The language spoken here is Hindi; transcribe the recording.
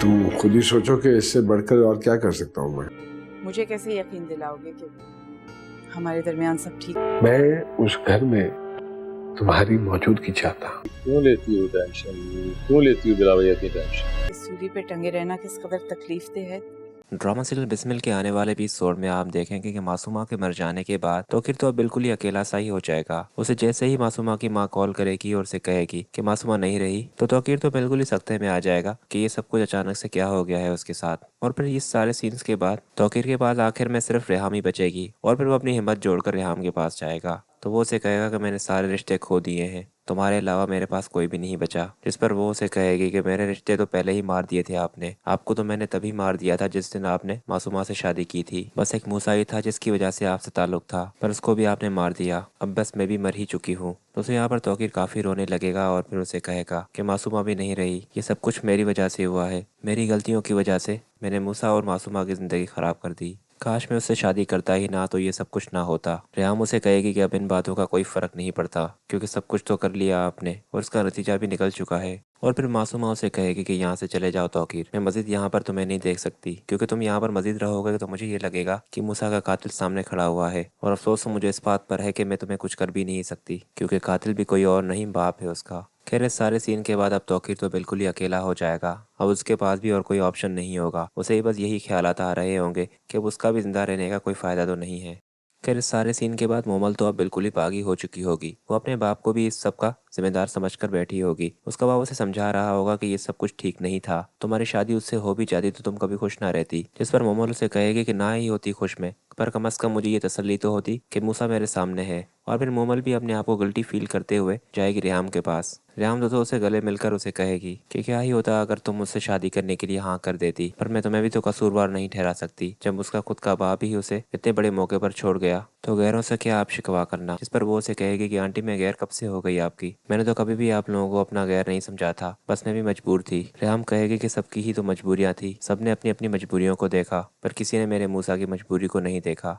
तुम खुद ही सोचो कि इससे बढ़कर और क्या कर सकता हूँ मैं। मुझे कैसे यकीन दिलाओगे कि हमारे दरमियान सब ठीक? मैं उस घर में तुम्हारी मौजूदगी चाहता हूँ। क्यों लेती हो टेंशन? क्यों लेती हो बिला वजह की टेंशन? इस सूली पे टंगे रहना किस कदर तकलीफ दे है। ड्रामा सीरियल बिस्मिल के आने वाले 20 में आप देखेंगे कि मासूमा के मर जाने के बाद तौकीर तो अब बिल्कुल ही अकेला सा ही हो जाएगा। उसे जैसे ही मासूमा की माँ कॉल करेगी और उसे कहेगी कि मासूमा नहीं रही, तो तौकीर तो बिल्कुल ही सख्ते में आ जाएगा कि ये सब कुछ अचानक से क्या हो गया है उसके साथ। और फिर इस सारे सीन्स के बाद तौकीर के पास आखिर में सिर्फ रेहाम ही बचेगी और फिर वो अपनी हिम्मत जोड़कर रेहाम के पास जाएगा। तो वो उसे कहेगा कि मैंने सारे रिश्ते खो दिए हैं, तुम्हारे अलावा मेरे पास कोई भी नहीं बचा। जिस पर वो उसे कहेगी कि मेरे रिश्ते तो पहले ही मार दिए थे आपने, आपको तो मैंने तभी मार दिया था जिस दिन आपने मासूमा से शादी की थी। बस एक मूसा ही था जिसकी वजह से आपसे ताल्लुक था, पर उसको भी आपने मार दिया। अब बस मैं भी मर ही चुकी हूँ। तो उसे यहाँ पर तौकीर काफी रोने लगेगा और फिर उसे कहेगा कि मासूमा भी नहीं रही, ये सब कुछ मेरी वजह से हुआ है, मेरी गलतियों की वजह से मैंने मूसा और मासूमा की जिंदगी खराब कर दी। काश मैं उससे शादी करता ही ना तो ये सब कुछ ना होता। रेहाम उसे कहेगी कि अब इन बातों का कोई फर्क नहीं पड़ता क्योंकि सब कुछ तो कर लिया आपने और इसका नतीजा भी निकल चुका है। और फिर मासूमा उसे कहेगी कि यहाँ से चले जाओ तौकीर, मैं मजीद यहाँ पर तुम्हें नहीं देख सकती, क्योंकि तुम यहाँ पर मजीद रहोगे तो मुझे ये लगेगा कि मूसा का कातिल सामने खड़ा हुआ है। और अफसोस तो मुझे इस बात पर है कि मैं तुम्हें कुछ कर भी नहीं सकती क्योंकि कातिल भी कोई और नहीं, बाप है उसका। खैर इस सारे सीन के बाद अब तौकीर तो बिल्कुल ही अकेला हो जाएगा। अब उसके पास भी और कोई ऑप्शन नहीं होगा। उसे ही बस यही ख्यालात आ रहे होंगे कि अब उसका भी जिंदा रहने का कोई फ़ायदा तो नहीं है। खैर इस सारे सीन के बाद मोमल तो अब बिल्कुल ही बागी हो चुकी होगी। वो अपने बाप को भी इस सब का जिम्मेदार समझकर बैठी होगी। उसका बाप उसे समझा रहा होगा कि ये सब कुछ ठीक नहीं था, तुम्हारी शादी उससे हो भी जाती तो तुम कभी खुश ना रहती। जिस पर मोमल उसे कहेगी कि ना ही होती खुश में, पर कम अज कम मुझे ये तसल्ली तो होती कि मूसा मेरे सामने है। और फिर मोमल भी अपने आप को गिल्टी फील करते हुए जाएगी रेहाम के पास। रेहाम तो उसे गले मिलकर उसे कहेगी कि क्या ही होता अगर तुम मुझसे शादी करने के लिए हाँ कर देती, पर मैं तुम्हें भी तो कसूरवार नहीं ठहरा सकती जब उसका खुद का बाप ही उसे इतने बड़े मौके पर छोड़ गया। तो गैरों से क्या आप शिकवा करना। जिस पर वो उसे कहेगी कि आंटी मैं गैर कब से हो गई आपकी, मैंने तो कभी भी आप लोगों को अपना गैर नहीं समझा था, बस मैं भी मजबूर थी। रेहाम कहेगी कि सबकी ही तो मजबूरियां थी, सबने अपनी अपनी मजबूरियों को देखा पर किसी ने मेरे मूसा की मजबूरी को नहीं देखा।